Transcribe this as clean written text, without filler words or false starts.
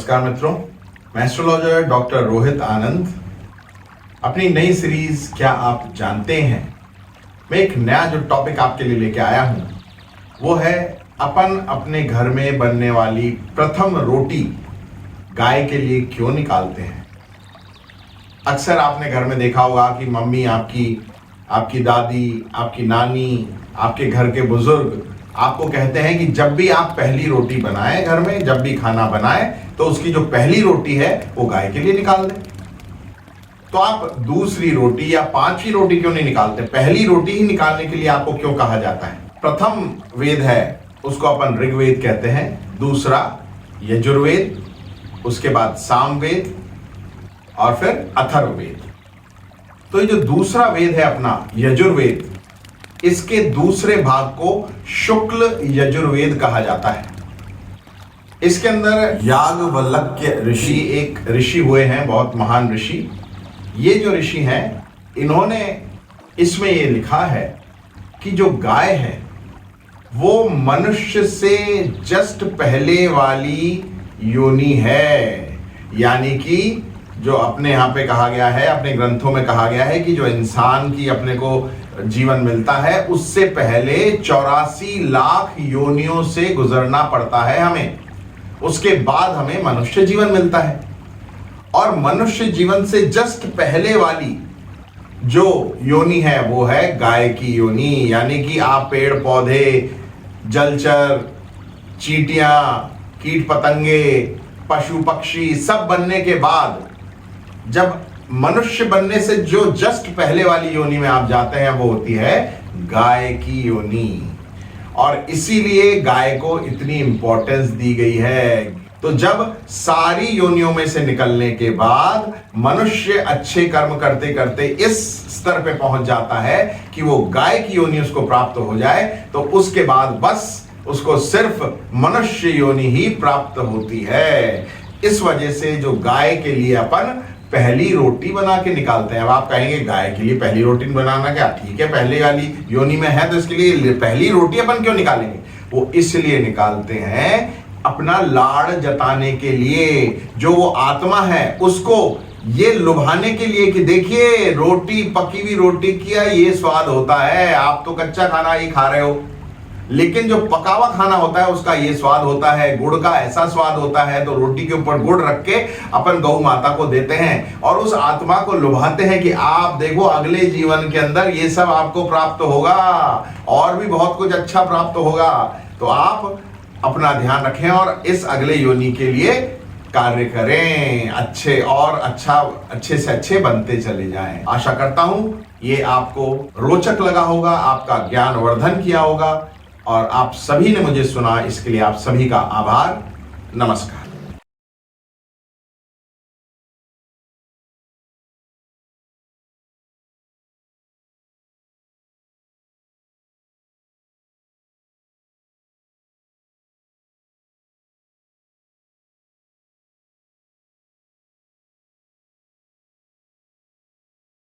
नमस्कार मित्रों, मैं एस्ट्रोलॉजर डॉक्टर रोहित आनंद अपनी नई सीरीज क्या आप जानते हैं मैं एक नया जो टॉपिक आपके लिए लेके आया हूं वो है अपन अपने घर में बनने वाली प्रथम रोटी गाय के लिए क्यों निकालते हैं। अक्सर आपने घर में देखा होगा कि मम्मी आपकी दादी, आपकी नानी, आपके घर के बुजुर्ग आपको कहते हैं कि जब भी आप पहली रोटी बनाएं घर में, जब भी खाना बनाएं तो उसकी जो पहली रोटी है वो गाय के लिए निकाल दें। तो आप दूसरी रोटी या पांचवी रोटी क्यों नहीं निकालते? पहली रोटी ही निकालने के लिए आपको क्यों कहा जाता है? प्रथम वेद है उसको अपन ऋग्वेद कहते हैं, दूसरा यजुर्वेद, उसके बाद सामवेद और फिर अथर्ववेद। तो ये जो दूसरा वेद है अपना यजुर्वेद, इसके दूसरे भाग को शुक्ल यजुर्वेद कहा जाता है। इसके अंदर याज्ञवल्क्य ऋषि एक ऋषि हुए हैं, बहुत महान ऋषि। ये जो ऋषि हैं इन्होंने इसमें ये लिखा है कि जो गाय है वो मनुष्य से जस्ट पहले वाली योनि है। यानी कि जो अपने यहाँ पे कहा गया है, अपने ग्रंथों में कहा गया है कि जो इंसान की अपने को जीवन मिलता है उससे पहले 84 लाख योनियों से गुजरना पड़ता है हमें, उसके बाद हमें मनुष्य जीवन मिलता है। और मनुष्य जीवन से जस्ट पहले वाली जो योनि है वो है गाय की योनि। यानी कि आप पेड़ पौधे, जलचर, चींटियां, कीट पतंगे, पशु पक्षी सब बनने के बाद जब मनुष्य बनने से जो जस्ट पहले वाली योनि में आप जाते हैं वो होती है गाय की योनि। और इसीलिए गाय को इतनी इंपॉर्टेंस दी गई है। तो जब सारी योनियों में से निकलने के बाद मनुष्य अच्छे कर्म करते करते इस स्तर पे पहुंच जाता है कि वो गाय की योनि उसको प्राप्त हो जाए, तो उसके बाद बस उसको सिर्फ मनुष्य योनि ही प्राप्त होती है। इस वजह से जो गाय के लिए अपन पहली रोटी बना के निकालते हैं। अब आप कहेंगे गाय के लिए पहली रोटी बनाना क्या, ठीक है पहले वाली योनि में है तो इसके लिए पहली रोटी अपन क्यों निकालेंगे? वो इसलिए निकालते हैं अपना लाड़ जताने के लिए, जो वो आत्मा है उसको ये लुभाने के लिए कि देखिए रोटी, पकी हुई रोटी का ये स्वाद होता है, आप तो कच्चा खाना ही खा रहे हो, लेकिन जो पका हुआ खाना होता है उसका ये स्वाद होता है, गुड़ का ऐसा स्वाद होता है। तो रोटी के ऊपर गुड़ रख के अपन गौ माता को देते हैं और उस आत्मा को लुभाते हैं कि आप देखो अगले जीवन के अंदर ये सब आपको प्राप्त होगा और भी बहुत कुछ अच्छा प्राप्त होगा। तो आप अपना ध्यान रखें और इस अगले योनि के लिए कार्य करें, अच्छे से अच्छे बनते चले जाएं। आशा करता हूं ये आपको रोचक लगा होगा, आपका ज्ञान वर्धन किया होगा और आप सभी ने मुझे सुना, इसके लिए आप सभी का आभार। नमस्कार।